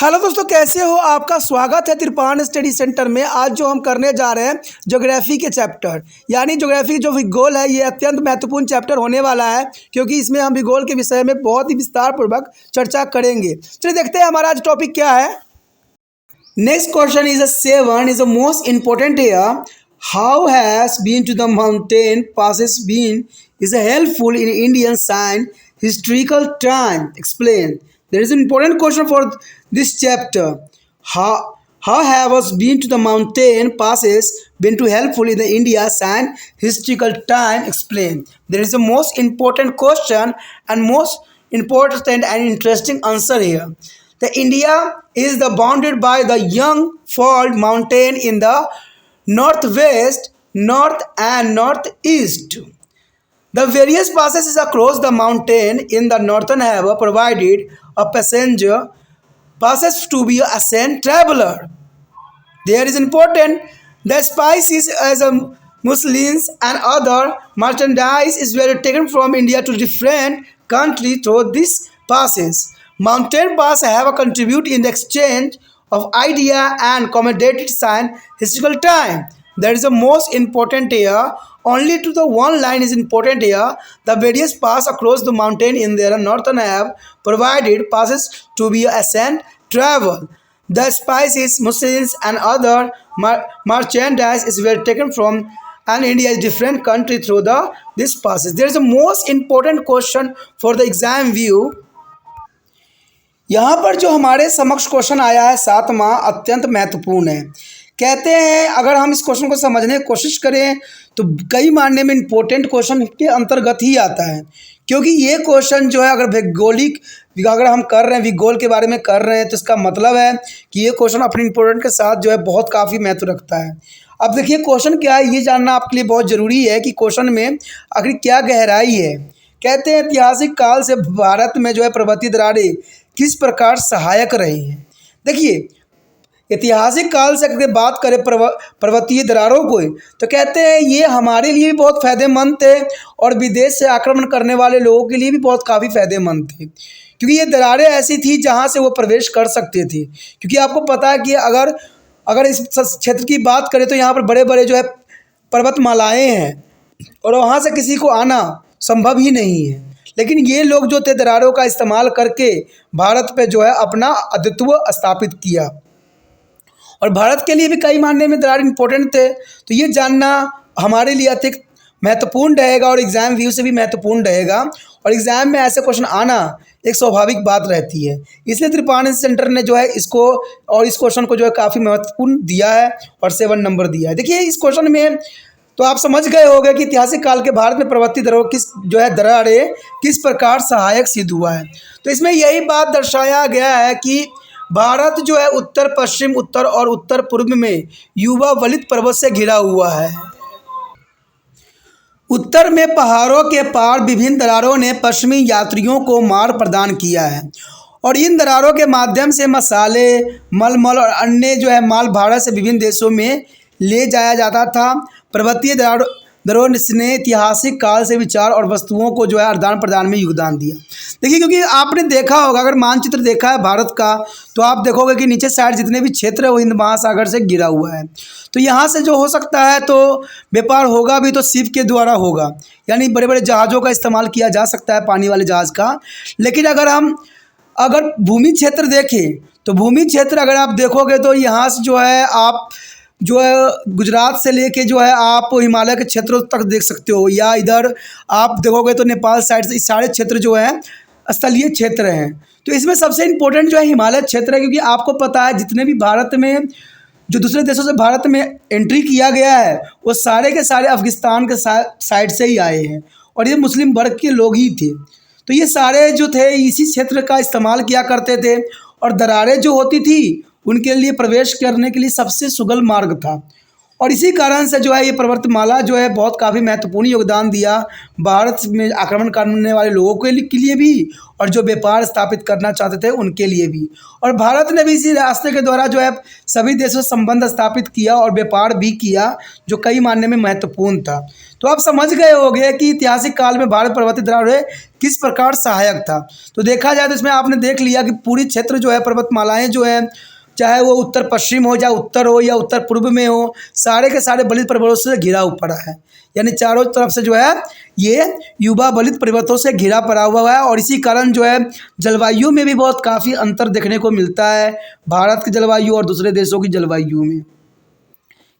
Hello दोस्तों, कैसे हो? आपका स्वागत है तिरपान स्टडी सेंटर में। आज जो हम करने जा रहे हैं ज्योग्राफी के चैप्टर यानी ज्योग्राफी जो भूगोल है, ये अत्यंत महत्वपूर्ण चैप्टर होने वाला है क्योंकि इसमें हम भूगोल के विषय में बहुत ही विस्तार पूर्वक चर्चा करेंगे। चलिए देखते हैं हमारा आज टॉपिक क्या है। Next question is a most important here. How has been to the mountain passes been is helpful in Indian science historical time? Explain. There is an important question for this chapter. How have us been to the mountain passes been to helpful in the India science historical time? Explain. There is a most important question and most important and interesting answer here. The India is the bounded by the Jungfrau mountain in the northwest, north and northeast. The various passes across the mountain in the northern have provided a passenger passes to be a ascent traveler. There is important the spices as a muslins and other merchandise is were taken from India to different countries through these passes. Mountain pass have a contribute in the exchange of idea and accommodated science historical time. That is the most important here. Only to the one line is important here. The various pass across the mountain in their northern have provided passes to be ascent travel. The spices, muslins, and other merchandise is were taken from and India is different country through this passes. There is a most important question for the exam view. यहाँ पर जो हमारे समक्ष question आया है 7वां अत्यंत महत्वपूर्ण है। कहते हैं अगर हम इस क्वेश्चन को समझने की कोशिश करें तो कई मायने में इम्पोर्टेंट क्वेश्चन के अंतर्गत ही आता है, क्योंकि ये क्वेश्चन जो है अगर भौगोलिक अगर हम कर रहे हैं भूगोल के बारे में कर रहे हैं तो इसका मतलब है कि ये क्वेश्चन अपने इम्पोर्टेंट के साथ जो है बहुत काफ़ी महत्व रखता है। अब देखिए क्वेश्चन क्या है, ये जानना आपके लिए बहुत ज़रूरी है कि क्वेश्चन में आखिर क्या गहराई है। कहते हैं ऐतिहासिक काल से भारत में जो है पर्वतीय दरारें किस प्रकार सहायक रही हैं। देखिए ऐतिहासिक काल से अगर बात करें पर्वतीय दरारों को तो कहते हैं ये हमारे लिए भी बहुत फ़ायदेमंद थे और विदेश से आक्रमण करने वाले लोगों के लिए भी बहुत काफ़ी फ़ायदेमंद थे, क्योंकि ये दरारें ऐसी थी जहाँ से वो प्रवेश कर सकते थे। क्योंकि आपको पता है कि अगर इस क्षेत्र की बात करें तो यहाँ पर बड़े बड़े जो है पर्वतमालाएँ हैं और वहाँ से किसी को आना संभव ही नहीं है, लेकिन ये लोग जो थे दरारों का इस्तेमाल करके भारत पे जो है अपना अस्तित्व स्थापित किया और भारत के लिए भी कई मायने में दरार इम्पोर्टेंट थे। तो ये जानना हमारे लिए अतिरिक्त महत्वपूर्ण रहेगा और एग्ज़ाम व्यू से भी महत्वपूर्ण रहेगा और एग्ज़ाम में ऐसे क्वेश्चन आना एक स्वाभाविक बात रहती है। इसलिए त्रिपाठी सेंटर ने जो है इसको और इस क्वेश्चन को जो है काफ़ी महत्वपूर्ण दिया है और 7 नंबर दिया है। देखिए इस क्वेश्चन में तो आप समझ गए होंगे कि ऐतिहासिक काल के भारत में पर्वतीय दरारें किस प्रकार सहायक सिद्ध हुआ है। तो इसमें यही बात दर्शाया गया है कि भारत जो है उत्तर पश्चिम, उत्तर और उत्तर पूर्व में युवा वलित पर्वत से घिरा हुआ है। उत्तर में पहाड़ों के पार विभिन्न दरारों ने पश्चिमी यात्रियों को मार्ग प्रदान किया है और इन दरारों के माध्यम से मसाले, मलमल और अन्य जो है माल भारत से विभिन्न देशों में ले जाया जाता था। पर्वतीय दरारों ने ऐतिहासिक काल से विचार और वस्तुओं को जो है आदान प्रदान में योगदान दिया। देखिए क्योंकि आपने देखा होगा अगर मानचित्र देखा है भारत का तो आप देखोगे कि नीचे साइड जितने भी क्षेत्र है वो हिंद महासागर से घिरा हुआ है। तो यहाँ से जो हो सकता है तो व्यापार होगा भी तो शिप के द्वारा होगा, यानी बड़े बड़े जहाज़ों का इस्तेमाल किया जा सकता है, पानी वाले जहाज़ का। लेकिन अगर भूमि क्षेत्र देखें तो भूमि क्षेत्र अगर आप देखोगे तो यहाँ से जो है आप जो है गुजरात से लेके जो है आप हिमालय के क्षेत्रों तक देख सकते हो, या इधर आप देखोगे तो नेपाल साइड से सारे क्षेत्र जो है स्थलीय क्षेत्र हैं। तो इसमें सबसे इम्पोर्टेंट जो है हिमालय क्षेत्र है, क्योंकि आपको पता है जितने भी भारत में जो दूसरे देशों से भारत में एंट्री किया गया है वो सारे के सारे अफगानिस्तान के साइड से ही आए हैं और ये मुस्लिम वर्ग के लोग ही थे। तो ये सारे जो थे इसी क्षेत्र का इस्तेमाल किया करते थे और दरारें जो होती थी उनके लिए प्रवेश करने के लिए सबसे सुगम मार्ग था और इसी कारण से जो है ये पर्वतमाला जो है बहुत काफ़ी महत्वपूर्ण योगदान दिया भारत में आक्रमण करने वाले लोगों के लिए भी और जो व्यापार स्थापित करना चाहते थे उनके लिए भी। और भारत ने भी इसी रास्ते के द्वारा जो है सभी देशों से संबंध स्थापित किया और व्यापार भी किया जो कई मायने में महत्वपूर्ण था। तो आप समझ गए होंगे कि ऐतिहासिक काल में भारत पर्वतीय द्रावण किस प्रकार सहायक था। तो देखा जाए तो इसमें आपने देख लिया कि पूरी क्षेत्र जो है पर्वतमालाएं जो है, चाहे वो उत्तर पश्चिम हो, चाहे उत्तर हो या उत्तर पूर्व में हो, सारे के सारे बलित पर्वतों से घिरा पड़ा है। यानी चारों तरफ से जो है ये युवा बलित पर्वतों से घिरा पड़ा हुआ है। और इसी कारण जो है जलवायु में भी बहुत काफ़ी अंतर देखने को मिलता है भारत की जलवायु और दूसरे देशों की जलवायु में,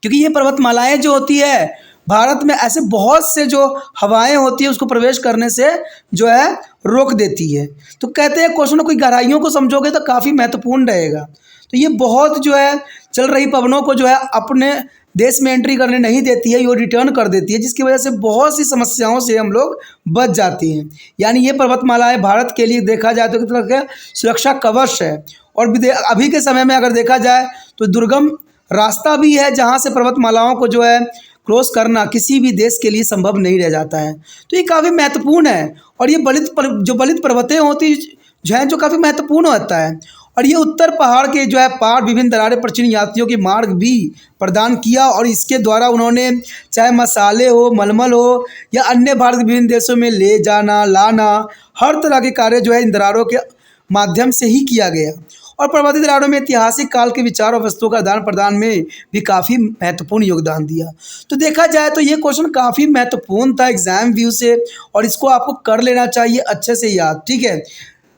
क्योंकि ये पर्वतमालाएं जो होती है भारत में ऐसे बहुत से जो हवाएं होती है उसको प्रवेश करने से जो है रोक देती है। तो कहते हैं क्वेश्चन को गहराइयों को समझोगे तो काफ़ी महत्वपूर्ण रहेगा। तो ये बहुत जो है चल रही पवनों को जो है अपने देश में एंट्री करने नहीं देती है, ये रिटर्न कर देती है, जिसकी वजह से बहुत सी समस्याओं से हम लोग बच जाते हैं। यानी ये पर्वतमालाएं भारत के लिए देखा जाए तो किस तरह का सुरक्षा कवच है। और अभी के समय में अगर देखा जाए तो दुर्गम रास्ता भी है जहाँ से पर्वतमालाओं को जो है क्रॉस करना किसी भी देश के लिए संभव नहीं रह जाता है। तो ये काफ़ी महत्वपूर्ण है। और ये जो बलित पर्वतें होती जो हैं जो काफ़ी महत्वपूर्ण होता है। और ये उत्तर पहाड़ के जो है पहाड़ विभिन्न दरारें पर चीनी यात्रियों के मार्ग भी प्रदान किया। और इसके द्वारा उन्होंने चाहे मसाले हो, मलमल हो या अन्य भारत के विभिन्न देशों में ले जाना लाना, हर तरह के कार्य जो है इन दरारों के माध्यम से ही किया गया। और पर्वतीय दरारों में ऐतिहासिक काल के विचार और वस्तुओं का आदान प्रदान में भी काफ़ी महत्वपूर्ण योगदान दिया। तो देखा जाए तो ये क्वेश्चन काफ़ी महत्वपूर्ण था एग्जाम व्यू से, और इसको आपको कर लेना चाहिए अच्छे से याद। ठीक है,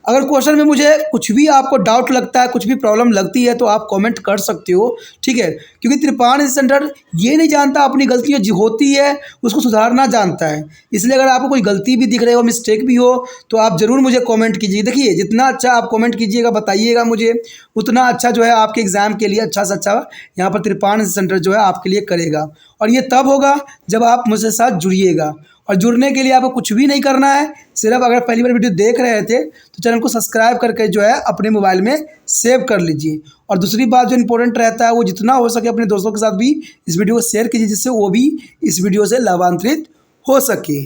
अगर क्वेश्चन में मुझे कुछ भी आपको डाउट लगता है, कुछ भी प्रॉब्लम लगती है तो आप कमेंट कर सकते हो। ठीक है, क्योंकि त्रिपाण सेंटर ये नहीं जानता अपनी गलतियाँ जो होती है उसको सुधारना जानता है। इसलिए अगर आपको कोई गलती भी दिख रही हो, मिस्टेक भी हो, तो आप ज़रूर मुझे कमेंट कीजिए। देखिए जितना अच्छा आप कमेंट कीजिएगा, बताइएगा मुझे, उतना अच्छा जो है आपके एग्ज़ाम के लिए अच्छा से अच्छा यहाँ पर त्रिपाण सेंटर जो है आपके लिए करेगा। और ये तब होगा जब आप मुझसे साथ जुड़िएगा। और जुड़ने के लिए आपको कुछ भी नहीं करना है, सिर्फ अगर पहली बार वीडियो देख रहे थे तो चैनल को सब्सक्राइब करके जो है अपने मोबाइल में सेव कर लीजिए। और दूसरी बात जो इम्पोर्टेंट रहता है वो जितना हो सके अपने दोस्तों के साथ भी इस वीडियो को शेयर कीजिए, जिससे वो भी इस वीडियो से लाभान्वित हो सके।